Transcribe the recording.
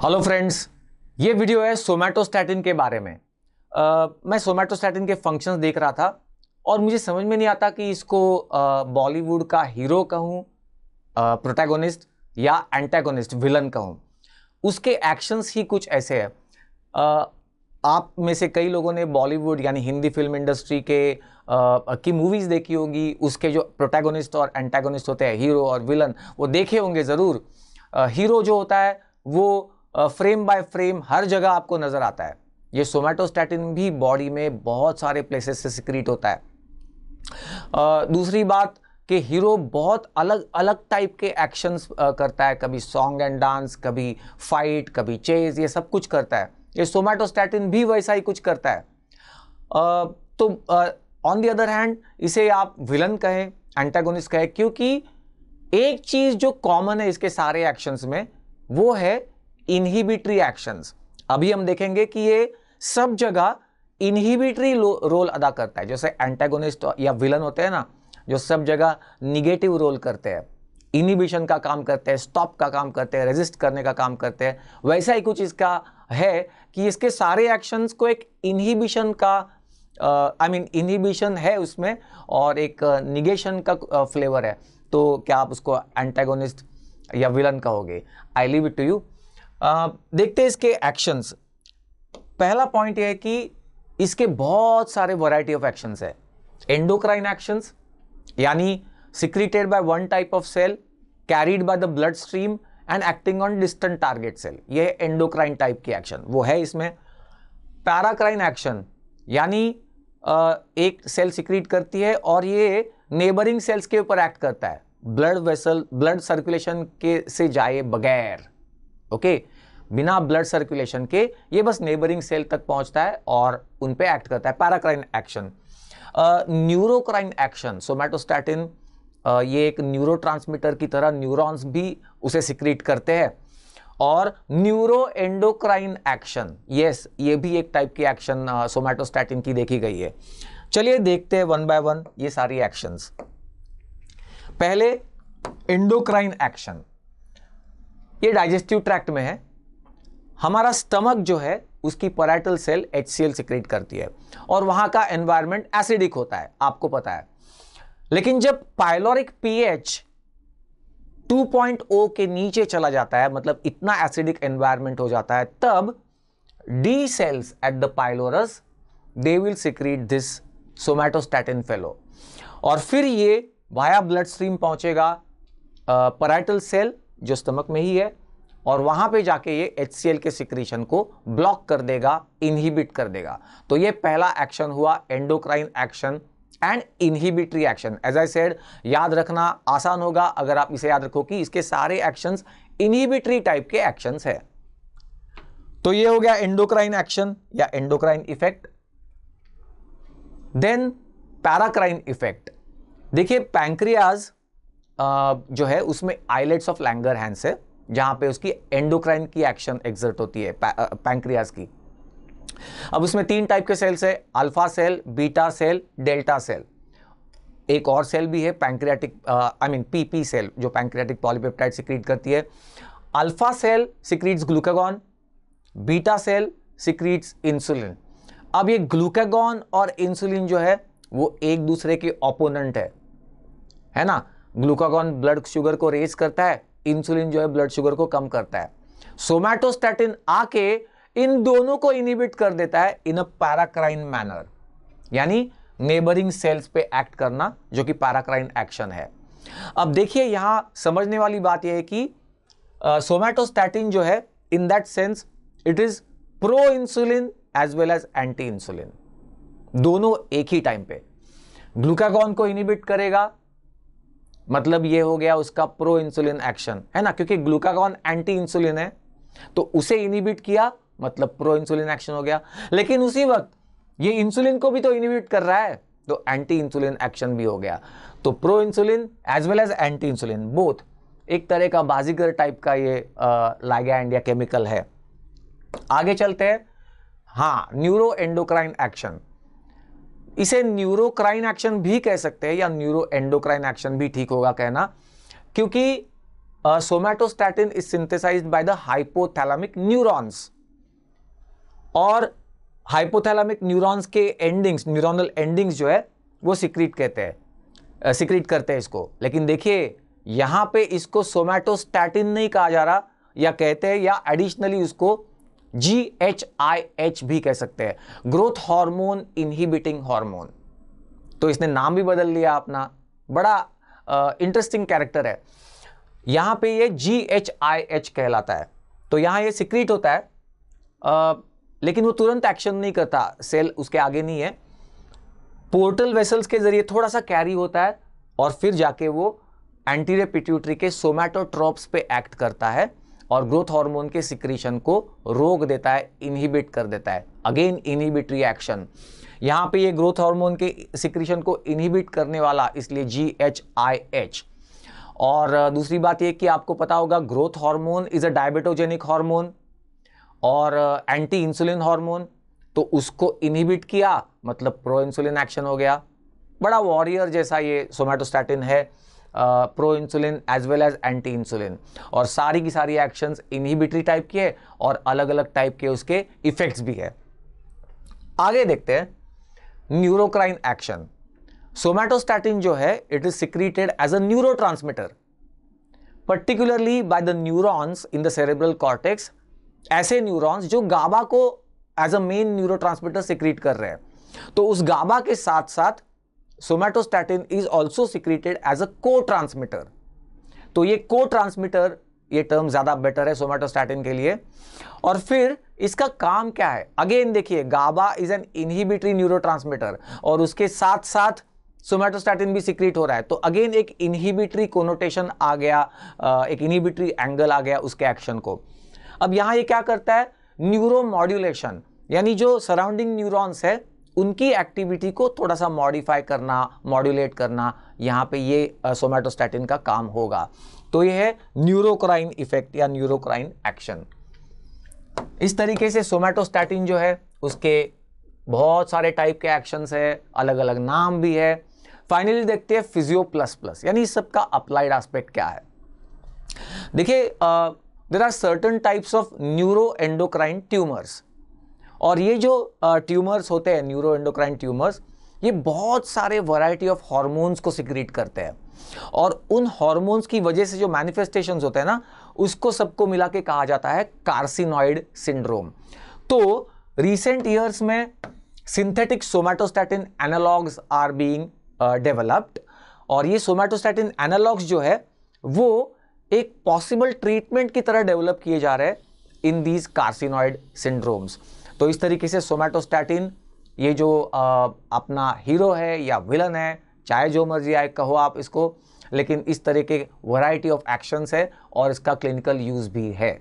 Hello friends, ये video है somatostatin के बारे में। मैं सोमैटोस्टैटिन के फंक्शंस देख रहा था और मुझे समझ में नहीं आता कि इसको बॉलीवुड का हीरो कहूँ, प्रोटैगोनिस्ट, या एंटागोनिस्ट, विलन कहूँ। उसके एक्शंस ही कुछ ऐसे हैं। आप में से कई लोगों ने बॉलीवुड यानी हिंदी फिल्म इंडस्ट्री की मूवीज़ देखी होगी। उसके जो प्रोटैगोनिस्ट और एंटागोनिस्ट होते हैं, हीरो और विलन, वो देखे होंगे ज़रूर। हीरो जो होता है वो फ्रेम बाय फ्रेम हर जगह आपको नजर आता है। ये सोमैटोस्टैटिन भी बॉडी में बहुत सारे प्लेसेस से सिक्रीट होता है। दूसरी बात कि हीरो बहुत अलग अलग टाइप के एक्शंस करता है, कभी सॉन्ग एंड डांस, कभी फाइट, कभी चेज, ये सब कुछ करता है। ये सोमैटोस्टैटिन भी वैसा ही कुछ करता है। तो ऑन द अदर हैंड इसे आप विलन कहें, एंटागोनिस्ट कहें, क्योंकि एक चीज जो कॉमन है इसके सारे एक्शंस में वो है इनहिबिटरी एक्शंस। अभी हम देखेंगे कि ये सब जगह इनहिबिटरी रोल अदा करता है। जैसे एंटागोनिस्ट या विलन होते हैं ना, जो सब जगह निगेटिव रोल करते हैं, इनहिबिशन का काम करते हैं, स्टॉप का काम करते हैं, रेजिस्ट करने का काम करते हैं, वैसा ही कुछ इसका है कि इसके सारे एक्शंस को एक इनहिबिशन का इनहिबिशन है उसमें, और एक निगेशन का फ्लेवर है। तो क्या आप उसको एंटागोनिस्ट या विलन कहोगे? I leave it to you. देखते हैं इसके एक्शंस। पहला पॉइंट यह है कि इसके बहुत सारे वैरायटी ऑफ एक्शंस है। एंडोक्राइन एक्शंस यानी secreted by one type of cell, carried by the blood stream and acting on distant target cell, ये एंडोक्राइन टाइप की एक्शन वो है इसमें। पैराक्राइन एक्शन यानी एक सेल सिक्रीट करती है और ये नेबरिंग सेल्स के ऊपर एक्ट करता है, ब्लड वेसल, ब्लड सर्कुलेशन के से जाए बगैर, ओके, बिना ब्लड सर्कुलेशन के ये बस नेबरिंग सेल तक पहुंचता है और उन पे एक्ट करता है। Paracrine action. न्यूरोक्राइन एक्शन, सोमैटोस्टैटिन ये एक न्यूरोट्रांसमीटर की तरह न्यूरॉन्स भी उसे सिक्रीट करते हैं। और न्यूरो एंडोक्राइन एक्शन, यस, ये भी एक टाइप की एक्शन सोमैटोस्टैटिन की देखी गई है। चलिए देखते हैं वन बाय वन ये सारी एक्शंस। पहले एंडोक्राइन एक्शन, ये डाइजेस्टिव ट्रैक्ट में है। हमारा स्टमक जो है उसकी पैराइटल सेल HCl सिक्रेट करती है और वहां का एनवायरनमेंट एसिडिक होता है, आपको पता है। लेकिन जब पाइलोरिक pH 2.0 के नीचे चला जाता है, मतलब इतना एसिडिक एनवायरनमेंट हो जाता है, तब D cells at the pylorus they will secrete this somatostatin fellow, और फिर ये वाया ब्लड स्ट्रीम पहुंचेगा पैराइटल सेल जो स्टमक में ही है, और वहां पे जाके ये HCl के सिक्रीशन को ब्लॉक कर देगा, इनहिबिट कर देगा। तो ये पहला एक्शन हुआ, endocrine action and inhibitory action. As I said, याद रखना आसान होगा अगर आप इसे याद रखो कि इसके सारे एक्शंस इनहिबिटरी टाइप के एक्शंस है। तो ये हो गया एंडोक्राइन एक्शन या endocrine effect. Then paracrine effect. देखिए पैंक्रियाज जो है उसमें आइलेट्स ऑफ लैंगरहैंस है, जहां पे उसकी एंडोक्राइन की एक्शन एक्सर्ट होती है पैंक्रियाज की। अब उसमें 3 टाइप के सेल्स है, alpha cell, beta cell, delta cell. एक और सेल भी है पैंक्रियाटिक PP सेल, जो पैंक्रियाटिक पॉलीपेप्टाइड सिक्रीट करती है। Alpha cell secretes glucagon, beta cell secretes insulin. अब ये ग्लूकागॉन और इंसुलिन जो है वो एक दूसरे के ओपोनेंट है ना। ग्लूकागॉन ब्लड शुगर को रेज करता है, इंसुलिन जो है ब्लड शुगर को कम करता है। सोमैटोस्टैटिन आके इन दोनों को इनहिबिट कर देता है इन अ पैराक्राइन मैनर, यानी नेबरिंग सेल्स पे एक्ट करना, जो कि पैराक्राइन एक्शन है। अब देखिए यहां समझने वाली बात यह है कि सोमैटोस्टैटिन जो है in that sense it is pro insulin as well as anti insulin, दोनों एक ही टाइम पे। ग्लूकागॉन को इनहिबिट करेगा, मतलब ये हो गया उसका प्रो इंसुलिन एक्शन, है ना, क्योंकि ग्लूकागॉन एंटी इंसुलिन है तो उसे इनहिबिट किया, मतलब प्रो इंसुलिन एक्शन हो गया। लेकिन उसी वक्त ये इंसुलिन को भी तो इनहिबिट कर रहा है, तो एंटी इंसुलिन एक्शन भी हो गया। तो pro insulin as well as anti insulin both एक तरह का बाजीगर टाइप का ये लाइगैंड या केमिकल है। आगे चलते हैं। हाँ, न्यूरो एंडोक्राइन एक्शन, इसे न्यूरोक्राइन एक्शन भी कह सकते हैं या न्यूरो एंडोक्राइन एक्शन भी ठीक होगा कहना, क्योंकि somatostatin is synthesized by the hypothalamic neurons, और हाइपोथैलेमिक न्यूरॉन्स के एंडिंग्स, न्यूरोनल एंडिंग्स जो है वो सिक्रीट करते हैं इसको। लेकिन देखिए यहां पे इसको सोमैटोस्टैटिन नहीं कहा जा रहा, या कहते हैं, या एडिशनली उसको GHIH भी कह सकते हैं, ग्रोथ हार्मोन इनहिबिटिंग हार्मोन। तो इसने नाम भी बदल लिया अपना, बड़ा इंटरेस्टिंग कैरेक्टर है। यहां पे ये GHIH कहलाता है। तो यहां ये सिक्रीट होता है, लेकिन वो तुरंत एक्शन नहीं करता, सेल उसके आगे नहीं है, पोर्टल वेसल्स के जरिए थोड़ा सा कैरी होता है, और फिर जाके वो एंटीरियर पिट्यूटरी के सोमैटोट्रोप्स पे एक्ट करता है और ग्रोथ हार्मोन के सिक्रीशन को रोक देता है, इनहिबिट कर देता है। अगेन इनहिबिटरी एक्शन, यहां पे ये ग्रोथ हार्मोन के सिक्रीशन को इनहिबिट करने वाला, इसलिए GHIH। और दूसरी बात ये कि आपको पता होगा growth hormone is a diabetogenic hormone और एंटी इंसुलिन हार्मोन, तो उसको इनहिबिट किया मतलब प्रो इंसुलिन एक्शन हो गया। बड़ा वॉरियर जैसा ये सोमैटोस्टैटिन है, pro insulin as well as anti insulin, और सारी की सारी एक्शंस इनहिबिटरी टाइप की है और अलग अलग टाइप के उसके इफेक्ट्स भी है। आगे देखते हैं न्यूरोक्राइन एक्शन। सोमैटोस्टैटिन जो है it is secreted as a neurotransmitter, particularly by the neurons in the cerebral cortex, ऐसे न्यूरॉन्स जो गाबा को as a main neurotransmitter secrete कर रहे हैं। तो उस गाबा के साथ साथ somatostatin is also secreted as a co transmitter. तो ये को ट्रांसमीटर, ये टर्म ज्यादा बेटर है सोमैटोस्टैटिन के लिए। और फिर इसका काम क्या है, अगेन देखिए गाबा इज एन इनहिबिटरी न्यूरोट्रांसमीटर और उसके साथ साथ सोमैटोस्टैटिन भी सिक्रीट हो रहा है, तो अगेन एक इनहिबिटरी कोनोटेशन आ गया, एक इनहिबिटरी एंगल आ गया उसके एक्शन को। अब यहां ये क्या करता है, न्यूरो मॉड्यूलेशन, यानी जो सराउंडिंग न्यूरॉन्स है उनकी एक्टिविटी को थोड़ा सा मॉडिफाई करना, मॉड्यूलेट करना, यहां पे ये सोमैटोस्टैटिन का काम होगा। तो ये है न्यूरोक्राइन इफेक्ट या न्यूरोक्राइन एक्शन। इस तरीके से सोमैटोस्टैटिन जो है उसके बहुत सारे टाइप के एक्शंस है, अलग अलग नाम भी है। फाइनली देखते हैं फिजियो प्लस प्लस, यानी इस सब का अप्लाइड एस्पेक्ट क्या है। देखिए there are certain types of neuro endocrine tumours, और ये जो ट्यूमर्स होते हैं न्यूरो एंडोक्राइन ट्यूमर्स, ये बहुत सारे वैरायटी ऑफ हार्मोन्स को सिक्रीट करते हैं, और उन हार्मोन्स की वजह से जो मैनिफेस्टेशंस होते हैं ना, उसको सबको मिला के कहा जाता है कार्सिनॉइड सिंड्रोम। तो रिसेंट ईयर्स में synthetic somatostatin analogues are being developed, और ये सोमैटोस्टैटिन एनालॉग्स जो है वो एक पॉसिबल ट्रीटमेंट की तरह डेवलप किए जा रहे हैं इन दीज कार्सिनॉइड सिंड्रोम्स। तो इस तरीके से सोमैटोस्टैटिन ये जो अपना हीरो है या विलन है, चाहे जो मर्जी आए कहो आप इसको, लेकिन इस तरह के वैरायटी ऑफ एक्शंस है और इसका क्लिनिकल यूज भी है।